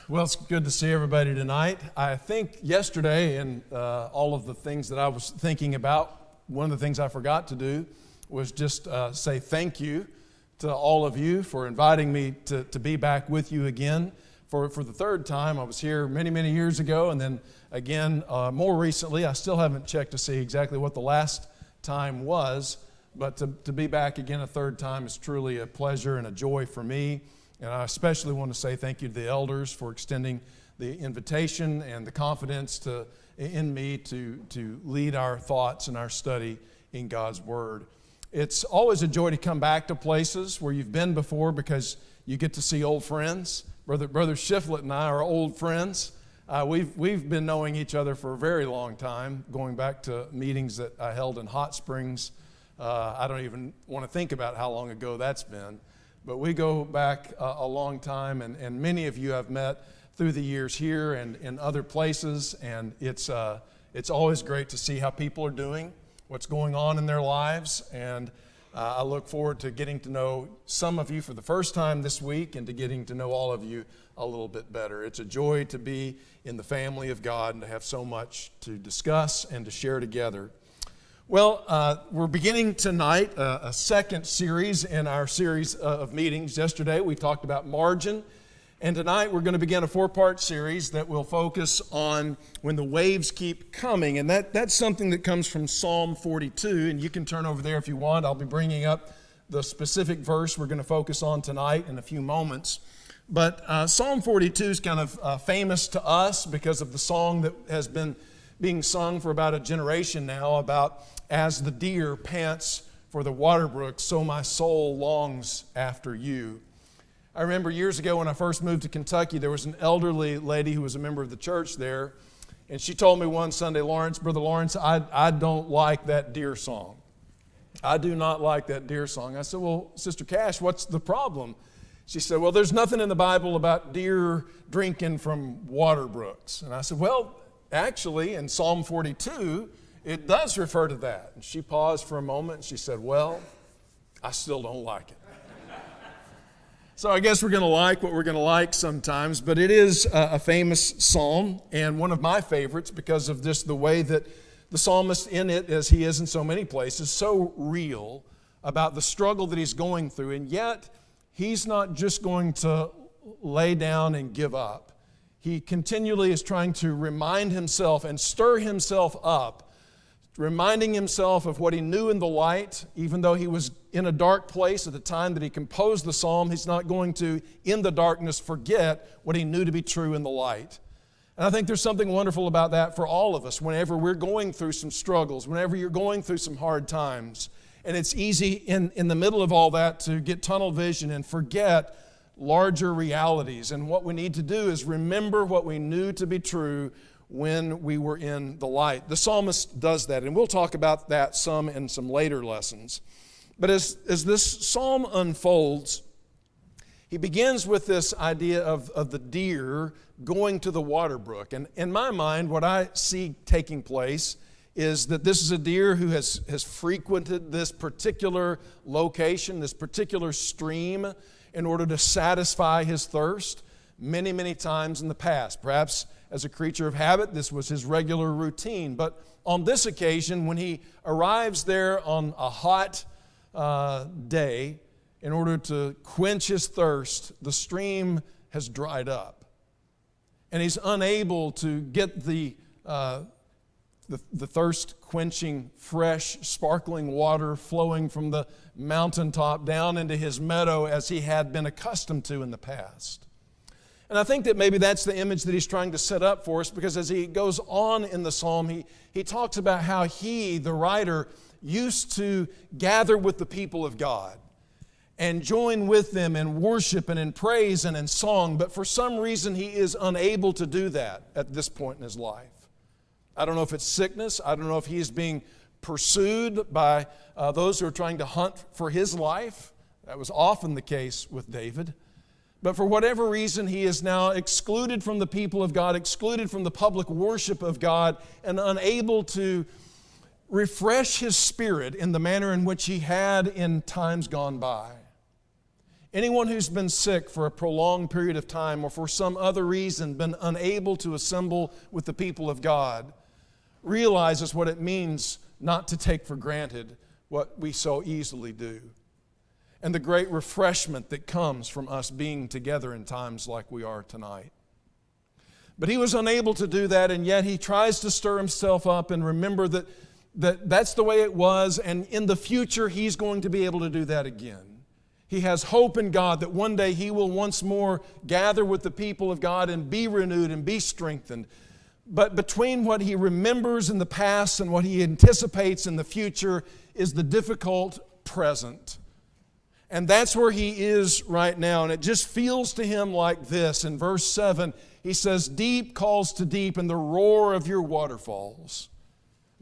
Well, it's good to see everybody tonight. I think yesterday, and all of the things that I was thinking about, one of the things I forgot to do was just say thank you to all of you for inviting me to be back with you again for the third time. I was here many years ago, and then again more recently. I still haven't checked to see exactly what the last time was, but to be back again a third time is truly a pleasure and a joy for me. And I especially want to say thank you to the elders for extending the invitation and the confidence in me to lead our thoughts and our study in God's Word. It's always a joy to come back to places where you've been before because you get to see old friends. Brother Shiflett and I are old friends. We've been knowing each other for a very long time, going back to meetings that I held in Hot Springs. I don't even want to think about how long ago that's been. But we go back a long time, and many of you I've met through the years here and in other places, and it's always great to see how people are doing, what's going on in their lives, and I look forward to getting to know some of you for the first time this week and to getting to know all of you a little bit better. It's a joy to be in the family of God and to have so much to discuss and to share together. Well, we're beginning tonight a second series in our series of meetings. Yesterday we talked about margin, and tonight we're going to begin a four-part series that will focus on when the waves keep coming, and that's something that comes from Psalm 42, and you can turn over there if you want. I'll be bringing up the specific verse we're going to focus on tonight in a few moments. But Psalm 42 is kind of famous to us because of the song that has been being sung for about a generation now about as the deer pants for the water brook, so my soul longs after you. I remember years ago when I first moved to Kentucky, there was an elderly lady who was a member of the church there, and she told me one Sunday, Brother Lawrence, I don't like that deer song. I do not like that deer song. I said, well, Sister Cash, what's the problem? She said, well, there's nothing in the Bible about deer drinking from water brooks. And I said, well, actually, in Psalm 42, it does refer to that. And she paused for a moment and she said, well, I still don't like it. So I guess we're going to like what we're going to like sometimes, but it is a famous psalm and one of my favorites because of just the way that the psalmist in it, as he is in so many places, so real about the struggle that he's going through. And yet, he's not just going to lay down and give up. He continually is trying to remind himself and stir himself up, reminding himself of what he knew in the light. Even though he was in a dark place at the time that he composed the psalm, he's not going to, in the darkness, forget what he knew to be true in the light. And I think there's something wonderful about that for all of us whenever we're going through some struggles, whenever you're going through some hard times. And it's easy in the middle of all that to get tunnel vision and forget larger realities. And what we need to do is remember what we knew to be true when we were in the light. The psalmist does that, and we'll talk about that some in some later lessons. But as this psalm unfolds, he begins with this idea of the deer going to the water brook. And in my mind, what I see taking place is that this is a deer who has frequented this particular location, this particular stream, in order to satisfy his thirst many times in the past. Perhaps as a creature of habit, this was his regular routine. But on this occasion, when he arrives there on a hot day, in order to quench his thirst, the stream has dried up. And he's unable to get the thirst-quenching, fresh, sparkling water flowing from the mountaintop down into his meadow as he had been accustomed to in the past. And I think that maybe that's the image that he's trying to set up for us, because as he goes on in the psalm, he talks about how he, the writer, used to gather with the people of God and join with them in worship and in praise and in song, but for some reason he is unable to do that at this point in his life. I don't know if it's sickness. I don't know if he is being pursued by those who are trying to hunt for his life. That was often the case with David. But for whatever reason, he is now excluded from the people of God, excluded from the public worship of God, and unable to refresh his spirit in the manner in which he had in times gone by. Anyone who's been sick for a prolonged period of time or for some other reason been unable to assemble with the people of God realizes what it means not to take for granted what we so easily do, and the great refreshment that comes from us being together in times like we are tonight. But he was unable to do that, and yet he tries to stir himself up and remember that that's the way it was, and in the future he's going to be able to do that again. He has hope in God that one day he will once more gather with the people of God and be renewed and be strengthened. But between what he remembers in the past and what he anticipates in the future is the difficult present. And that's where he is right now. And it just feels to him like this. In verse 7, he says, "Deep calls to deep in the roar of your waterfalls.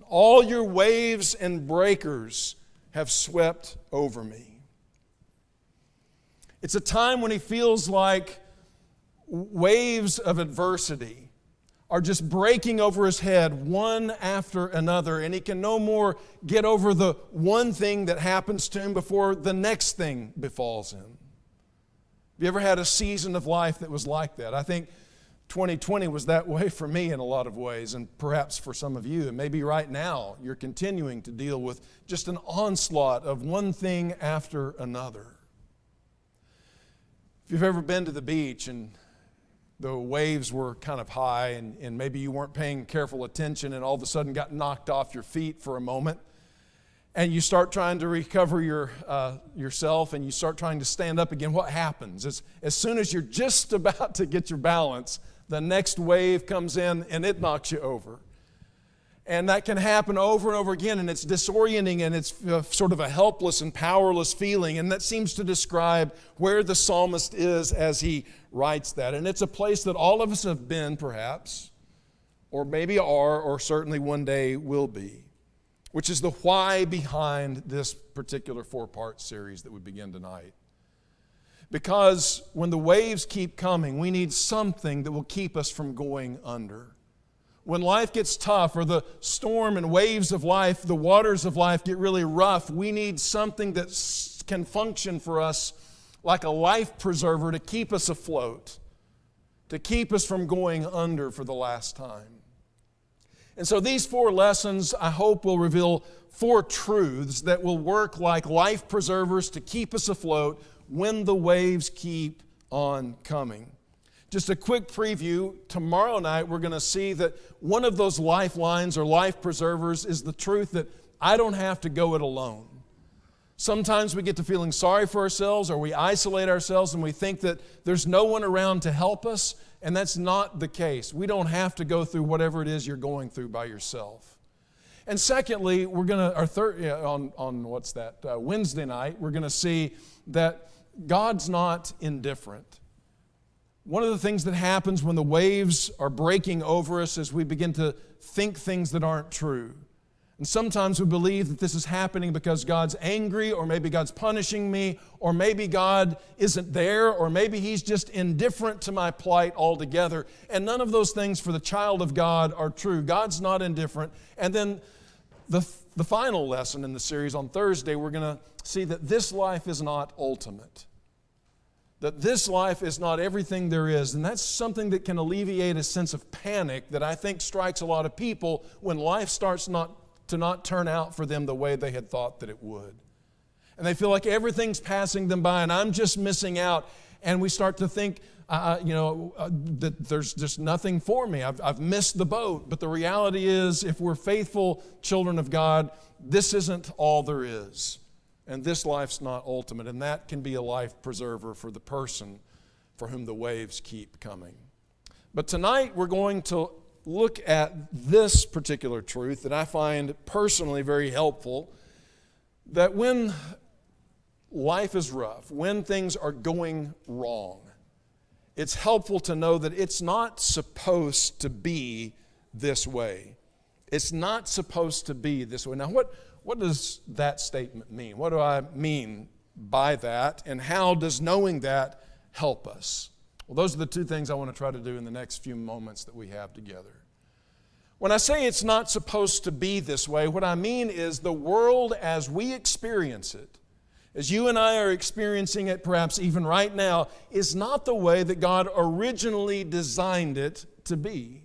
All your waves and breakers have swept over me." It's a time when he feels like waves of adversity are just breaking over his head one after another, and he can no more get over the one thing that happens to him before the next thing befalls him. Have you ever had a season of life that was like that? I think 2020 was that way for me in a lot of ways, and perhaps for some of you. And maybe right now you're continuing to deal with just an onslaught of one thing after another. If you've ever been to the beach and the waves were kind of high and maybe you weren't paying careful attention and all of a sudden got knocked off your feet for a moment, and you start trying to recover yourself and you start trying to stand up again, what happens? As soon as you're just about to get your balance, the next wave comes in and it knocks you over. And that can happen over and over again, and it's disorienting, and it's sort of a helpless and powerless feeling. And that seems to describe where the psalmist is as he writes that. And it's a place that all of us have been, perhaps, or maybe are, or certainly one day will be, which is the why behind this particular 4-part series that we begin tonight. Because when the waves keep coming, we need something that will keep us from going under. When life gets tough, or the storm and waves of life, the waters of life get really rough, we need something that can function for us like a life preserver to keep us afloat, to keep us from going under for the last time. And so these 4 lessons, I hope, will reveal 4 truths that will work like life preservers to keep us afloat when the waves keep on coming. Just a quick preview. Tomorrow night we're going to see that one of those lifelines or life preservers is the truth that I don't have to go it alone. Sometimes we get to feeling sorry for ourselves, or we isolate ourselves and we think that there's no one around to help us, and that's not the case. We don't have to go through whatever it is you're going through by yourself. And secondly, we're going to, on Wednesday night, we're going to see that God's not indifferent. One of the things that happens when the waves are breaking over us is we begin to think things that aren't true. And sometimes we believe that this is happening because God's angry, or maybe God's punishing me, or maybe God isn't there, or maybe He's just indifferent to my plight altogether. And none of those things for the child of God are true. God's not indifferent. And then the final lesson in the series on Thursday, we're going to see that this life is not ultimate. That this life is not everything there is. And that's something that can alleviate a sense of panic that I think strikes a lot of people when life starts to not turn out for them the way they had thought that it would. And they feel like everything's passing them by and I'm just missing out. And we start to think, that there's just nothing for me. I've missed the boat. But the reality is, if we're faithful children of God, this isn't all there is. And this life's not ultimate, and that can be a life preserver for the person for whom the waves keep coming. But tonight we're going to look at this particular truth that I find personally very helpful, that when life is rough, when things are going wrong, it's helpful to know that it's not supposed to be this way. It's not supposed to be this way. Now, what does that statement mean? What do I mean by that? And how does knowing that help us? Well, those are the 2 things I want to try to do in the next few moments that we have together. When I say it's not supposed to be this way, what I mean is the world as we experience it as you and I are experiencing it perhaps even right now, is not the way that God originally designed it to be.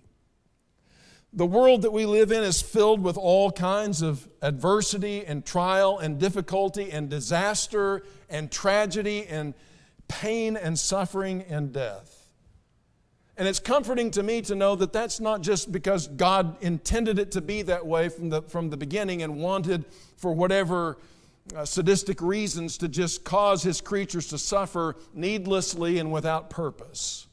The world that we live in is filled with all kinds of adversity and trial and difficulty and disaster and tragedy and pain and suffering and death. And it's comforting to me to know that that's not just because God intended it to be that way from the beginning and wanted for whatever sadistic reasons to just cause His creatures to suffer needlessly and without purpose.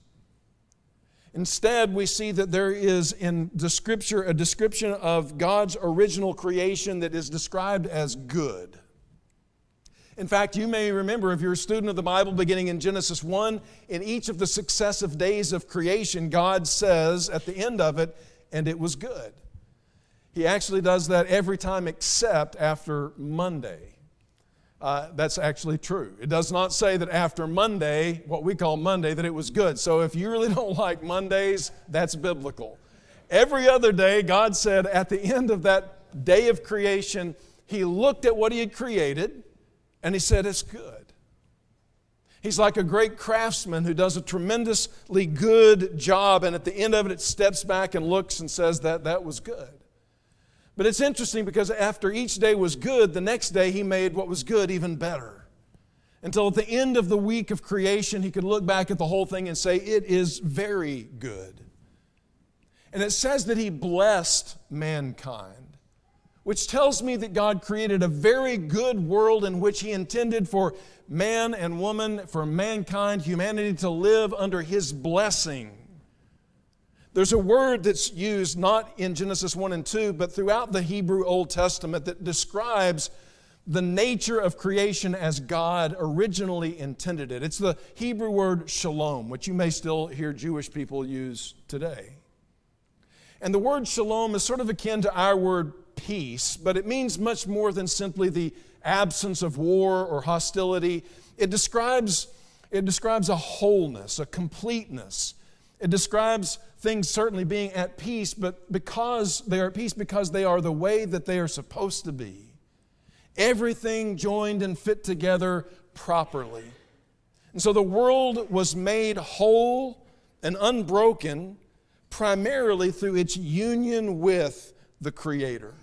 Instead, we see that there is in the Scripture a description of God's original creation that is described as good. In fact, you may remember, if you're a student of the Bible, beginning in Genesis 1, in each of the successive days of creation, God says at the end of it, "And it was good." He actually does that every time except after Monday. That's actually true. It does not say that after Monday, what we call Monday, that it was good. So if you really don't like Mondays, that's biblical. Every other day, God said at the end of that day of creation, He looked at what He had created and He said, "It's good." He's like a great craftsman who does a tremendously good job, and at the end of it, it steps back and looks and says that was good. But it's interesting because after each day was good, the next day He made what was good even better. Until at the end of the week of creation, He could look back at the whole thing and say, "It is very good." And it says that He blessed mankind, which tells me that God created a very good world in which He intended for man and woman, for mankind, humanity to live under His blessing. There's a word that's used not in Genesis 1 and 2, but throughout the Hebrew Old Testament that describes the nature of creation as God originally intended it. It's the Hebrew word shalom, which you may still hear Jewish people use today. And the word shalom is sort of akin to our word peace, but it means much more than simply the absence of war or hostility. It describes a wholeness, a completeness. It describes things certainly being at peace, but because they are at peace, because they are the way that they are supposed to be. Everything joined and fit together properly. And so the world was made whole and unbroken primarily through its union with the Creator.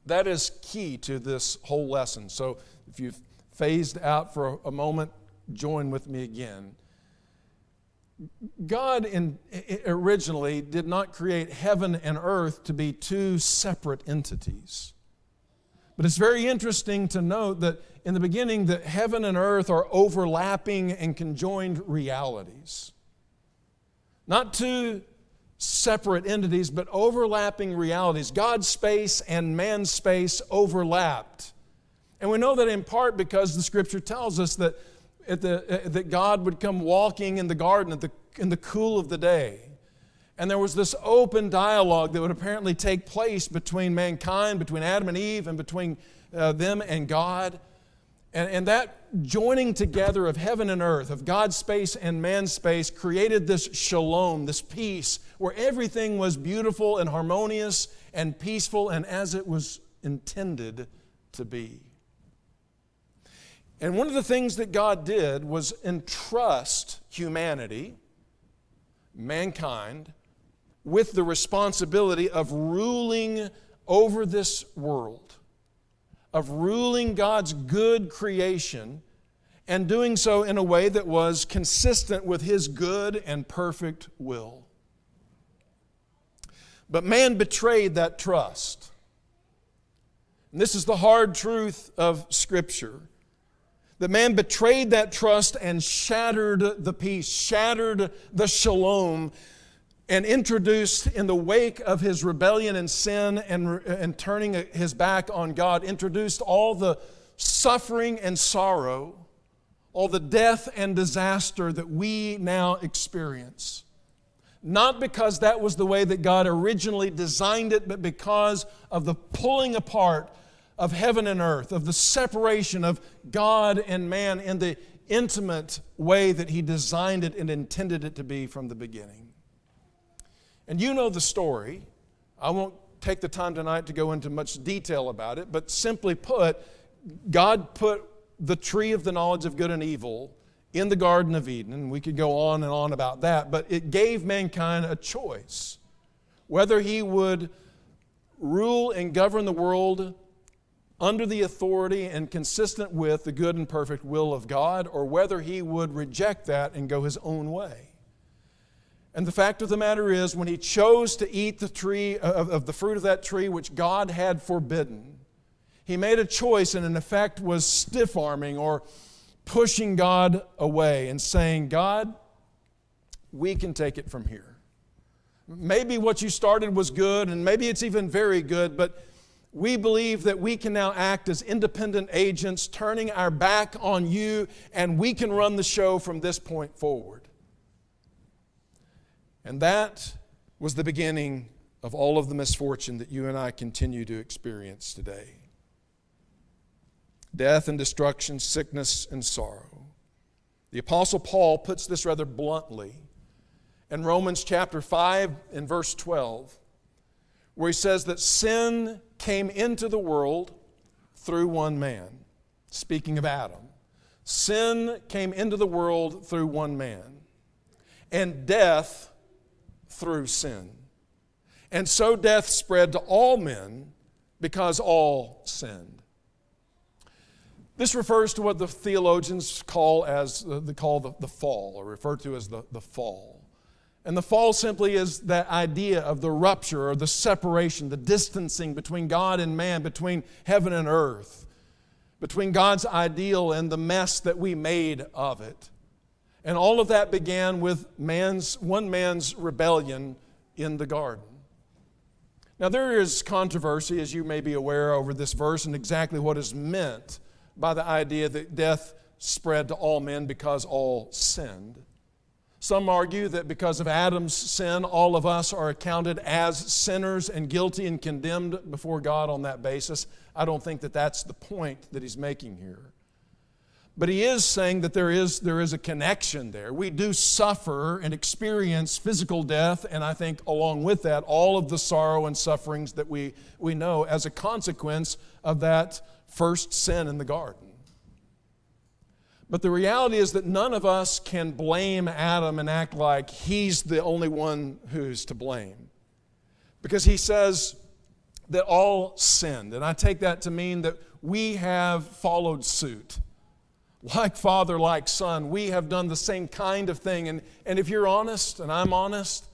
That is key to this whole lesson. So if you've phased out for a moment, join with me again. God originally did not create heaven and earth to be two separate entities. But it's very interesting to note that in the beginning, that heaven and earth are overlapping and conjoined realities. Not two separate entities, but overlapping realities. God's space and man's space overlapped. And we know that in part because the Scripture tells us that that God would come walking in the garden in the cool of the day. And there was this open dialogue that would apparently take place between mankind, between Adam and Eve, and between them and God. And that joining together of heaven and earth, of God's space and man's space, created this shalom, this peace, where everything was beautiful and harmonious and peaceful and as it was intended to be. And one of the things that God did was entrust humanity, mankind, with the responsibility of ruling over this world, of ruling God's good creation, and doing so in a way that was consistent with His good and perfect will. But man betrayed that trust. And this is the hard truth of Scripture. The man betrayed that trust and shattered the peace, shattered the shalom, and introduced, in the wake of his rebellion and sin and turning his back on God, introduced all the suffering and sorrow, all the death and disaster that we now experience. Not because that was the way that God originally designed it, but because of the pulling apart of heaven and earth, of the separation of God and man in the intimate way that He designed it and intended it to be from the beginning. And you know the story. I won't take the time tonight to go into much detail about it, but simply put, God put the tree of the knowledge of good and evil in the Garden of Eden, and we could go on and on about that, but it gave mankind a choice whether he would rule and govern the world under the authority and consistent with the good and perfect will of God, or whether he would reject that and go his own way. And the fact of the matter is, when he chose to eat the tree of the fruit of that tree which God had forbidden, he made a choice and in effect was stiff-arming or pushing God away and saying, God, we can take it from here. Maybe what you started was good, and maybe it's even very good, but we believe that we can now act as independent agents, turning our back on you, and we can run the show from this point forward. And that was the beginning of all of the misfortune that you and I continue to experience today. Death and destruction, sickness and sorrow. The Apostle Paul puts this rather bluntly in Romans chapter 5 and verse 12, where he says that sin came into the world through one man. Speaking of Adam. Sin came into the world through one man, and death through sin. And so death spread to all men because all sinned. This refers to what the theologians call the fall, or refer to as the fall. And the fall simply is that idea of the rupture or the separation, the distancing between God and man, between heaven and earth, between God's ideal and the mess that we made of it. And all of that began with one man's rebellion in the garden. Now there is controversy, as you may be aware, over this verse and exactly what is meant by the idea that death spread to all men because all sinned. Some argue that because of Adam's sin, all of us are accounted as sinners and guilty and condemned before God on that basis. I don't think that that's the point that he's making here. But he is saying that there is a connection there. We do suffer and experience physical death, and I think along with that, all of the sorrow and sufferings that we know as a consequence of that first sin in the garden. But the reality is that none of us can blame Adam and act like he's the only one who's to blame. Because he says that all sinned. And I take that to mean that we have followed suit. Like father, like son, we have done the same kind of thing. And if you're honest, and I'm honest,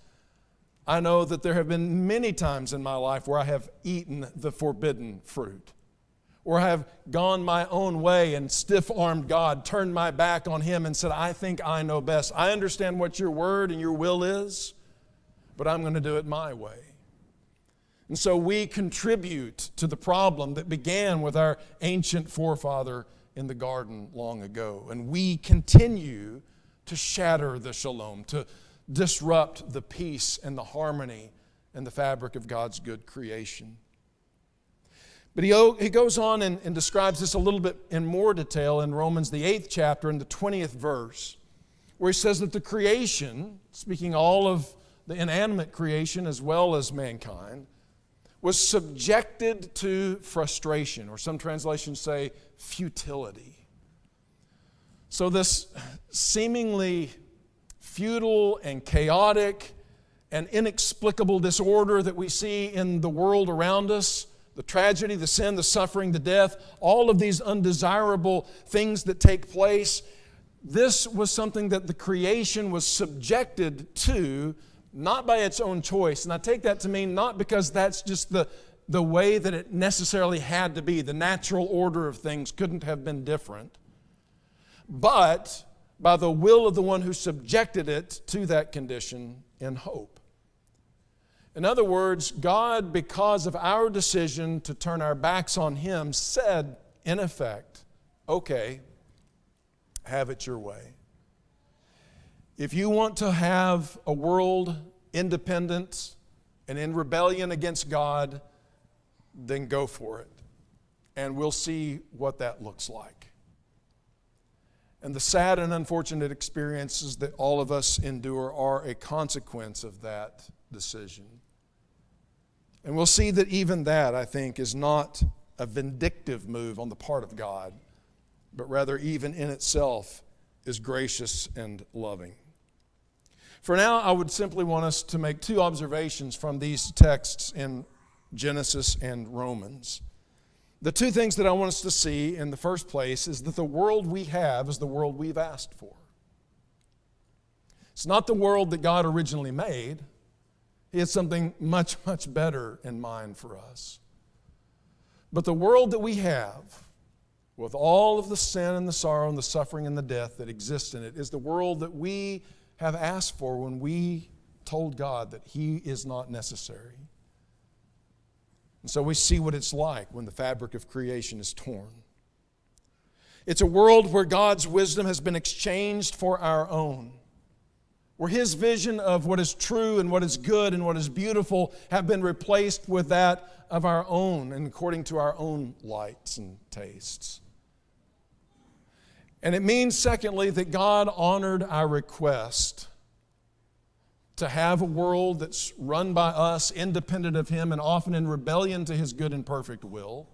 I know that there have been many times in my life where I have eaten the forbidden fruit. Or have gone my own way and stiff-armed God, turned my back on Him and said, I think I know best. I understand what your word and your will is, but I'm going to do it my way. And so we contribute to the problem that began with our ancient forefather in the garden long ago. And we continue to shatter the shalom, to disrupt the peace and the harmony and the fabric of God's good creation. But he goes on and describes this a little bit in more detail in Romans, the 8th chapter, and the 20th verse, where he says that the creation, speaking all of the inanimate creation as well as mankind, was subjected to frustration, or some translations say futility. So this seemingly futile and chaotic and inexplicable disorder that we see in the world around us, the tragedy, the sin, the suffering, the death, all of these undesirable things that take place, this was something that the creation was subjected to, not by its own choice. And I take that to mean not because that's just the way that it necessarily had to be. The natural order of things couldn't have been different. But by the will of the one who subjected it to that condition in hope. In other words, God, because of our decision to turn our backs on Him, said, in effect, okay, have it your way. If you want to have a world independent and in rebellion against God, then go for it. And we'll see what that looks like. And the sad and unfortunate experiences that all of us endure are a consequence of that decision. And we'll see that even that, I think, is not a vindictive move on the part of God, but rather even in itself is gracious and loving. For now, I would simply want us to make two observations from these texts in Genesis and Romans. The two things that I want us to see in the first place is that the world we have is the world we've asked for. It's not the world that God originally made. He had something much, much better in mind for us. But the world that we have, with all of the sin and the sorrow and the suffering and the death that exists in it, is the world that we have asked for when we told God that He is not necessary. And so we see what it's like when the fabric of creation is torn. It's a world where God's wisdom has been exchanged for our own, where His vision of what is true and what is good and what is beautiful have been replaced with that of our own and according to our own lights and tastes. And it means, secondly, that God honored our request to have a world that's run by us, independent of Him, and often in rebellion to His good and perfect will.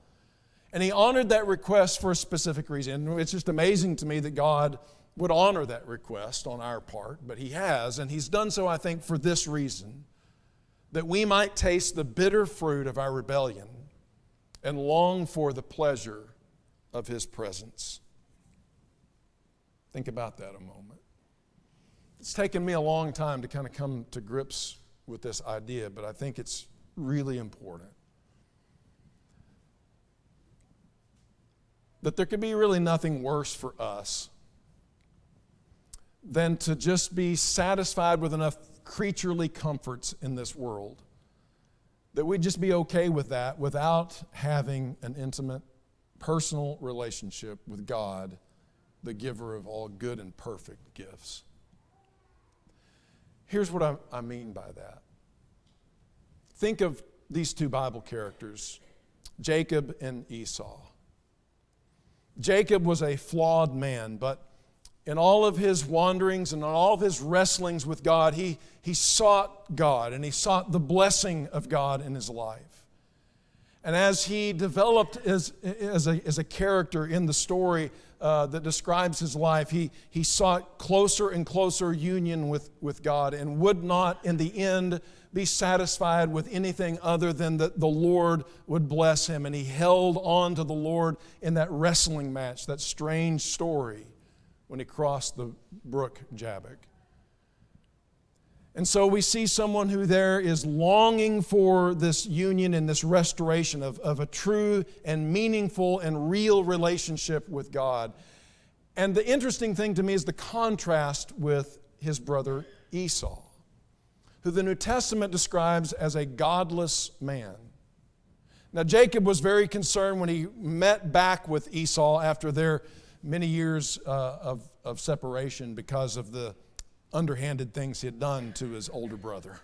And He honored that request for a specific reason. And it's just amazing to me that God would honor that request on our part, but He has, and He's done so, I think, for this reason, that we might taste the bitter fruit of our rebellion and long for the pleasure of His presence. Think about that a moment. It's taken me a long time to kind of come to grips with this idea, but I think it's really important. That there could be really nothing worse for us than to just be satisfied with enough creaturely comforts in this world, that we'd just be okay with that without having an intimate, personal relationship with God, the giver of all good and perfect gifts. Here's what I mean by that. Think of these two Bible characters, Jacob and Esau. Jacob was a flawed man, but in all of his wanderings and in all of his wrestlings with God, he sought God and he sought the blessing of God in his life. And as he developed as a character in the story that describes his life, he sought closer and closer union with God and would not, in the end, be satisfied with anything other than that the Lord would bless him. And he held on to the Lord in that wrestling match, that strange story when he crossed the brook Jabbok. And so we see someone who there is longing for this union and this restoration of a true and meaningful and real relationship with God. And the interesting thing to me is the contrast with his brother Esau, who the New Testament describes as a godless man. Now, Jacob was very concerned when he met back with Esau after their many years of separation because of the underhanded things he had done to his older brother.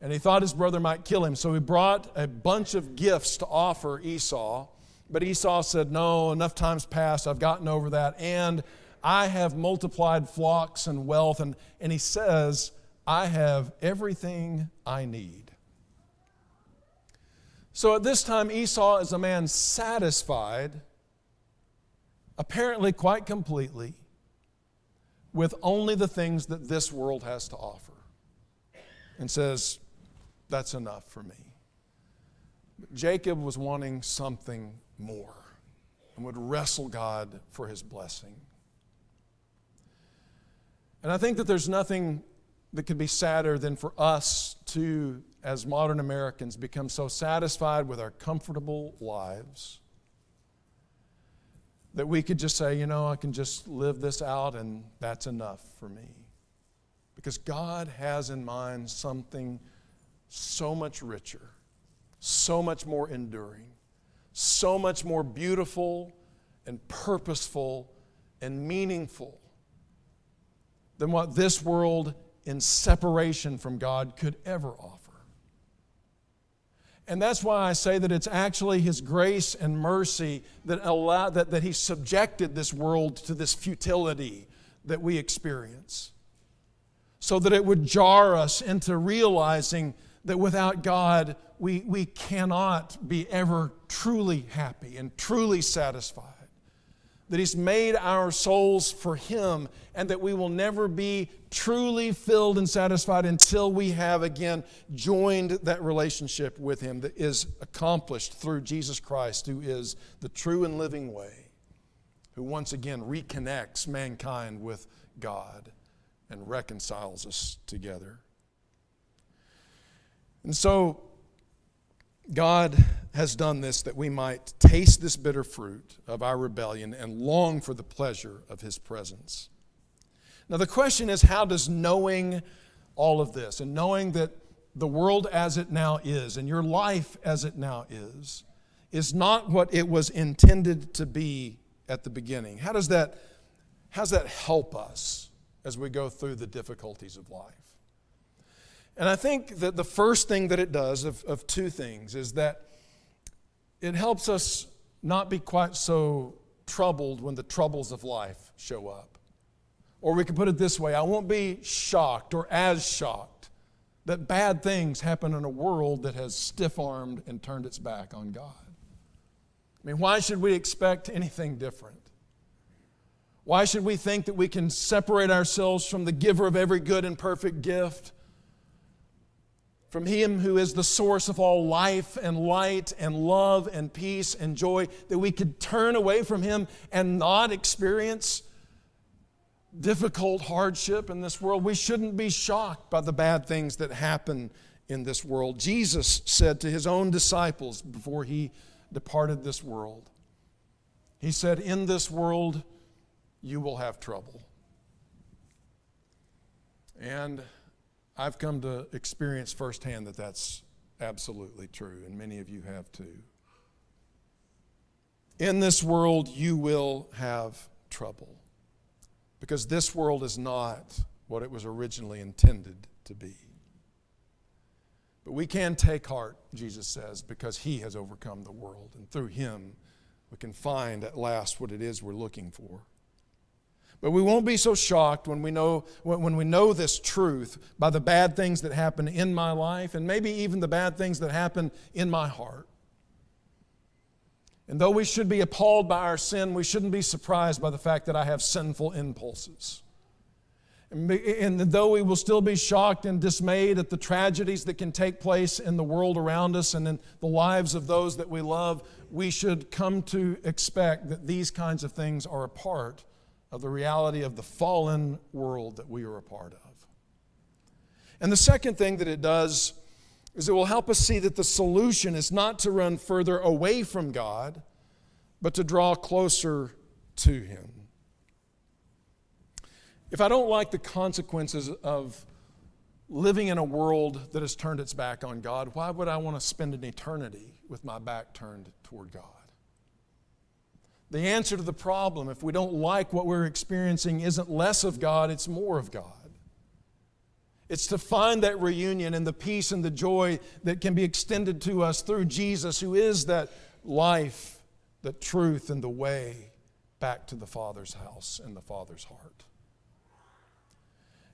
And he thought his brother might kill him, so he brought a bunch of gifts to offer Esau. But Esau said, no, enough time's passed, I've gotten over that, and I have multiplied flocks and wealth. And he says, I have everything I need. So at this time, Esau is a man satisfied, apparently quite completely, with only the things that this world has to offer, and says, that's enough for me. But Jacob was wanting something more and would wrestle God for his blessing. And I think that there's nothing that could be sadder than for us to, as modern Americans, become so satisfied with our comfortable lives that we could just say, I can just live this out and that's enough for me. Because God has in mind something so much richer, so much more enduring, so much more beautiful and purposeful and meaningful than what this world in separation from God could ever offer. And that's why I say that it's actually His grace and mercy that He subjected this world to this futility that we experience, so that it would jar us into realizing that without God, we cannot be ever truly happy and truly satisfied. that He's made our souls for Him, and that we will never be truly filled and satisfied until we have again joined that relationship with Him that is accomplished through Jesus Christ, who is the true and living way, who once again reconnects mankind with God and reconciles us together. And so God has done this that we might taste this bitter fruit of our rebellion and long for the pleasure of His presence. Now the question is, how does knowing all of this and knowing that the world as it now is and your life as it now is not what it was intended to be at the beginning, how does that help us as we go through the difficulties of life? And I think that the first thing that it does of two things is that it helps us not be quite so troubled when the troubles of life show up. Or we can put it this way, I won't be shocked or as shocked that bad things happen in a world that has stiff-armed and turned its back on God. I mean, why should we expect anything different? Why should we think that we can separate ourselves from the giver of every good and perfect gift, from Him who is the source of all life and light and love and peace and joy, that we could turn away from Him and not experience difficult hardship in this world? We shouldn't be shocked by the bad things that happen in this world. Jesus said to His own disciples before He departed this world, He said, "In this world you will have trouble." And I've come to experience firsthand that that's absolutely true, and many of you have too. In this world, you will have trouble, because this world is not what it was originally intended to be. But we can take heart, Jesus says, because He has overcome the world, and through Him we can find at last what it is we're looking for. But we won't be so shocked when we know this truth by the bad things that happen in my life, and maybe even the bad things that happen in my heart. And though we should be appalled by our sin, we shouldn't be surprised by the fact that I have sinful impulses. And though we will still be shocked and dismayed at the tragedies that can take place in the world around us and in the lives of those that we love, we should come to expect that these kinds of things are a part of the reality of the fallen world that we are a part of. And the second thing that it does is it will help us see that the solution is not to run further away from God, but to draw closer to Him. If I don't like the consequences of living in a world that has turned its back on God, why would I want to spend an eternity with my back turned toward God? The answer to the problem, if we don't like what we're experiencing, isn't less of God, it's more of God. It's to find that reunion and the peace and the joy that can be extended to us through Jesus, who is that life, the truth, and the way back to the Father's house and the Father's heart.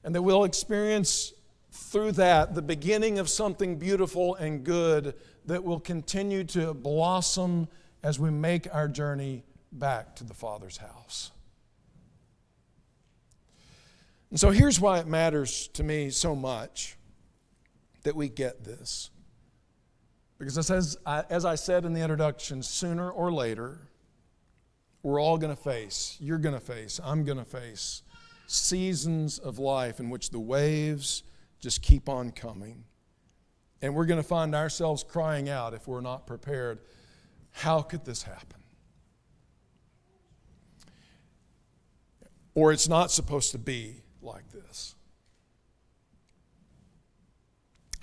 And that we'll experience through that the beginning of something beautiful and good that will continue to blossom as we make our journey back to the Father's house. And so here's why it matters to me so much that we get this. Because as I said in the introduction, sooner or later, we're all going to face, you're going to face, I'm going to face seasons of life in which the waves just keep on coming. And we're going to find ourselves crying out, if we're not prepared, how could this happen? Or it's not supposed to be like this.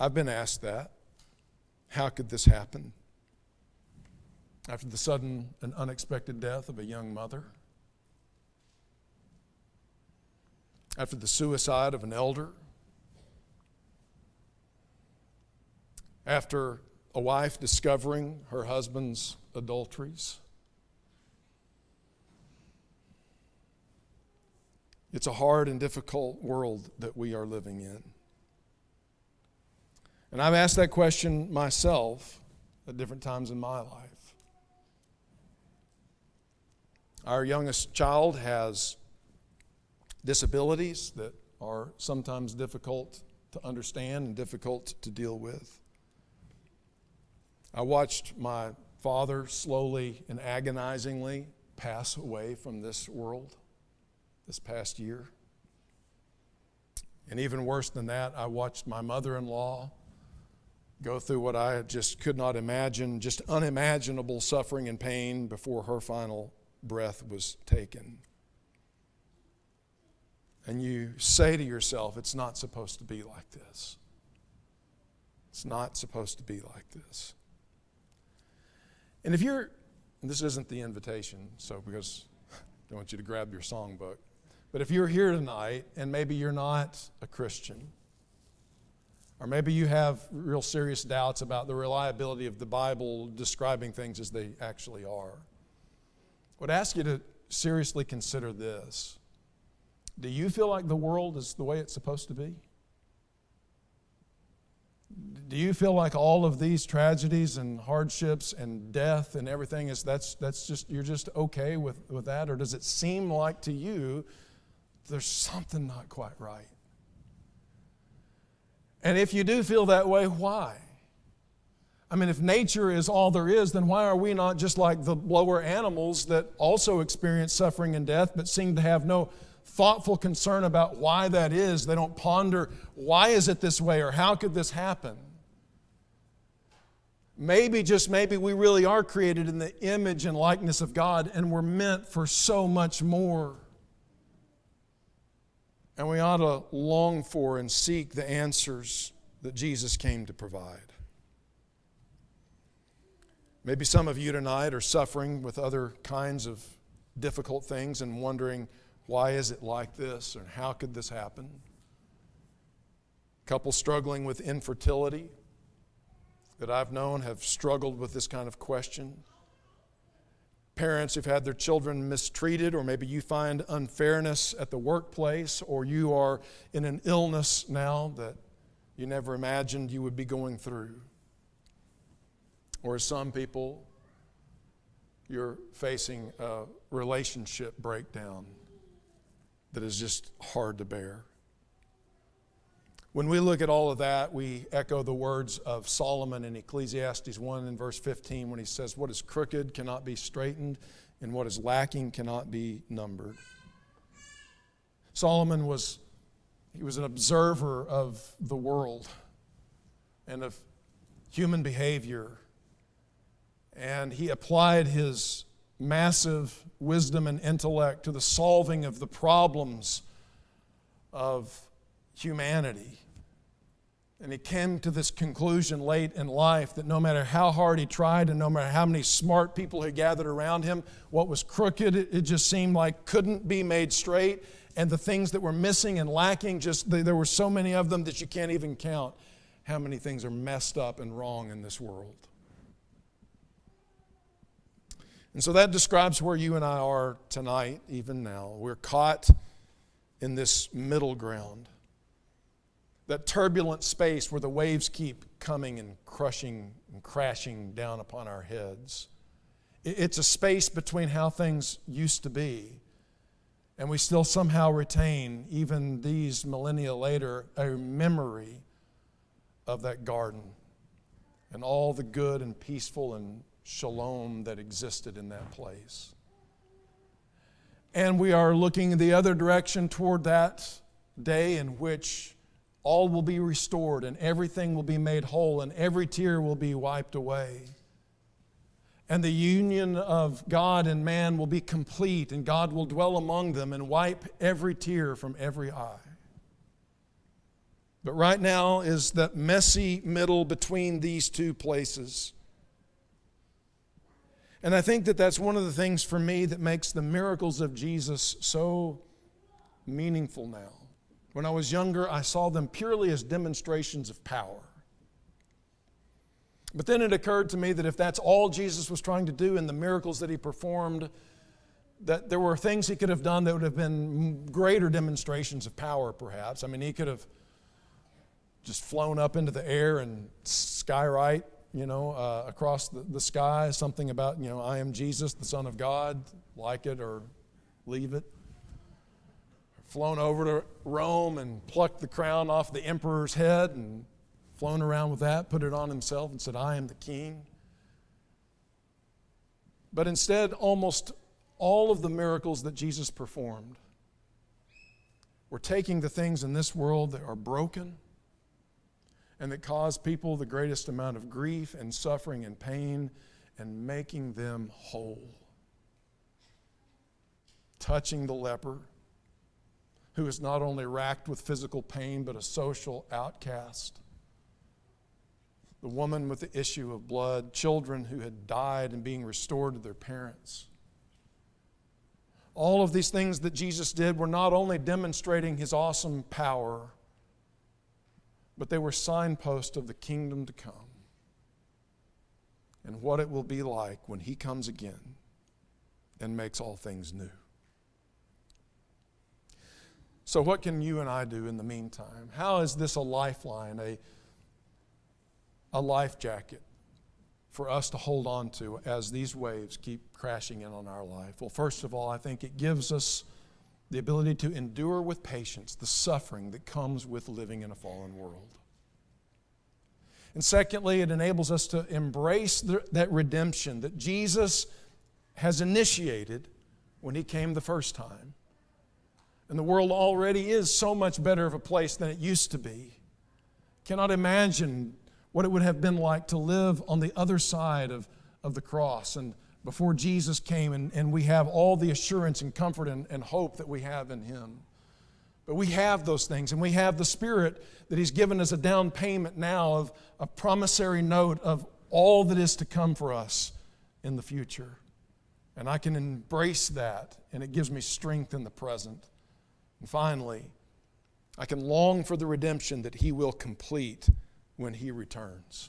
I've been asked that. How could this happen? After the sudden and unexpected death of a young mother. After the suicide of an elder. After a wife discovering her husband's adulteries. It's a hard and difficult world that we are living in. And I've asked that question myself at different times in my life. Our youngest child has disabilities that are sometimes difficult to understand and difficult to deal with. I watched my father slowly and agonizingly pass away from this world this past year. And even worse than that, I watched my mother-in-law go through what I just could not imagine, just unimaginable suffering and pain before her final breath was taken. And you say to yourself, it's not supposed to be like this. It's not supposed to be like this. And if you're, and this isn't the invitation, so because I don't want you to grab your songbook, but if you're here tonight and maybe you're not a Christian, or maybe you have real serious doubts about the reliability of the Bible describing things as they actually are, I would ask you to seriously consider this. Do you feel like the world is the way it's supposed to be? Do you feel like all of these tragedies and hardships and death and everything is that's just you're just okay with that? Or does it seem like to you there's something not quite right? And if you do feel that way, why? I mean, if nature is all there is, then why are we not just like the lower animals that also experience suffering and death but seem to have no thoughtful concern about why that is? They don't ponder, why is it this way, or how could this happen? Maybe, just maybe, we really are created in the image and likeness of God, and we're meant for so much more. And we ought to long for and seek the answers that Jesus came to provide. Maybe some of you tonight are suffering with other kinds of difficult things and wondering, why is it like this, or how could this happen? Couples struggling with infertility that I've known have struggled with this kind of question. Parents who've had their children mistreated, or maybe you find unfairness at the workplace, or you are in an illness now that you never imagined you would be going through. Or some people, you're facing a relationship breakdown that is just hard to bear. When we look at all of that, we echo the words of Solomon in Ecclesiastes 1 and verse 15 when he says, what is crooked cannot be straightened, and what is lacking cannot be numbered. Solomon was an observer of the world and of human behavior, and he applied his massive wisdom and intellect to the solving of the problems of humanity. And he came to this conclusion late in life that no matter how hard he tried and no matter how many smart people had gathered around him, what was crooked, it just seemed like couldn't be made straight. And the things that were missing and lacking, there were so many of them that you can't even count how many things are messed up and wrong in this world. And so that describes where you and I are tonight, even now. We're caught in this middle ground, that turbulent space where the waves keep coming and crushing and crashing down upon our heads. It's a space between how things used to be, and we still somehow retain, even these millennia later, a memory of that garden and all the good and peaceful and shalom that existed in that place. And we are looking the other direction toward that day in which all will be restored and everything will be made whole and every tear will be wiped away. And the union of God and man will be complete, and God will dwell among them and wipe every tear from every eye. But right now is that messy middle between these two places. And I think that that's one of the things for me that makes the miracles of Jesus so meaningful now. When I was younger, I saw them purely as demonstrations of power. But then it occurred to me that if that's all Jesus was trying to do in the miracles that he performed, that there were things he could have done that would have been greater demonstrations of power, perhaps. I mean, he could have just flown up into the air and skywrite across the sky, something about, I am Jesus, the Son of God, like it or leave it. Flown over to Rome and plucked the crown off the emperor's head and flown around with that, put it on himself and said, I am the king. But instead, almost all of the miracles that Jesus performed were taking the things in this world that are broken and that cause people the greatest amount of grief and suffering and pain and making them whole. Touching the leper, who is not only racked with physical pain but a social outcast. The woman with the issue of blood, children who had died and being restored to their parents. All of these things that Jesus did were not only demonstrating His awesome power, but they were signposts of the kingdom to come and what it will be like when He comes again and makes all things new. So what can you and I do in the meantime? How is this a lifeline, a life jacket for us to hold on to as these waves keep crashing in on our life? Well, first of all, I think it gives us the ability to endure with patience the suffering that comes with living in a fallen world. And secondly, it enables us to embrace that redemption that Jesus has initiated when He came the first time. And the world already is so much better of a place than it used to be. Cannot imagine what it would have been like to live on the other side of the cross and before Jesus came, and we have all the assurance and comfort and hope that we have in Him. But we have those things, and we have the Spirit that He's given as a down payment now of a promissory note of all that is to come for us in the future. And I can embrace that, and it gives me strength in the present. And finally, I can long for the redemption that He will complete when He returns.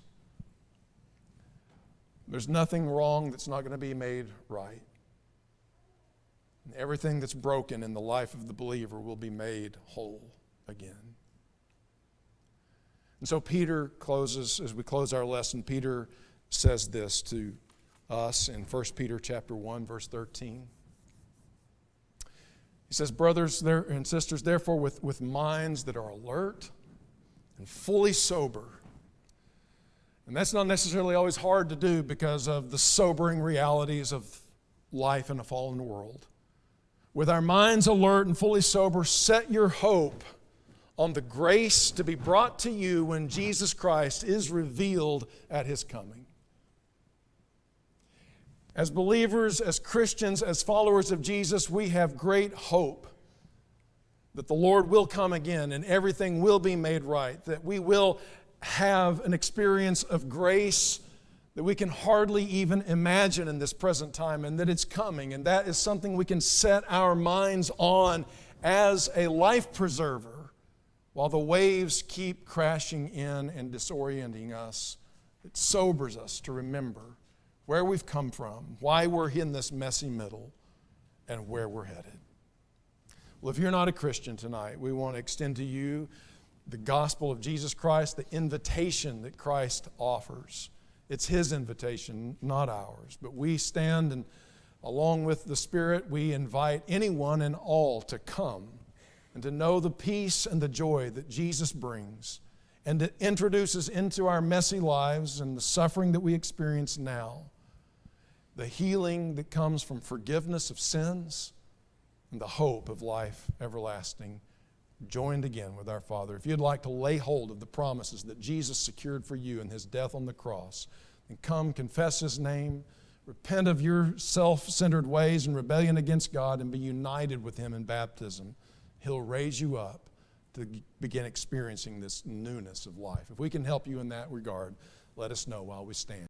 There's nothing wrong that's not going to be made right. And everything that's broken in the life of the believer will be made whole again. And so Peter closes, as we close our lesson, Peter says this to us in 1 Peter chapter 1, verse 13. He says, brothers and sisters, therefore with minds that are alert and fully sober. And that's not necessarily always hard to do because of the sobering realities of life in a fallen world. With our minds alert and fully sober, set your hope on the grace to be brought to you when Jesus Christ is revealed at His coming. As believers, as Christians, as followers of Jesus, we have great hope that the Lord will come again and everything will be made right, that we will have an experience of grace that we can hardly even imagine in this present time, and that it's coming, and that is something we can set our minds on as a life preserver while the waves keep crashing in and disorienting us. It sobers us to remember where we've come from, why we're in this messy middle, and where we're headed. Well, if you're not a Christian tonight, we want to extend to you the gospel of Jesus Christ, the invitation that Christ offers. It's His invitation, not ours. But we stand, and along with the Spirit, we invite anyone and all to come and to know the peace and the joy that Jesus brings and that introduces into our messy lives and the suffering that we experience now, the healing that comes from forgiveness of sins and the hope of life everlasting, joined again with our Father. If you'd like to lay hold of the promises that Jesus secured for you in His death on the cross, then come confess His name, repent of your self-centered ways and rebellion against God, and be united with Him in baptism. He'll raise you up to begin experiencing this newness of life. If we can help you in that regard, let us know while we stand.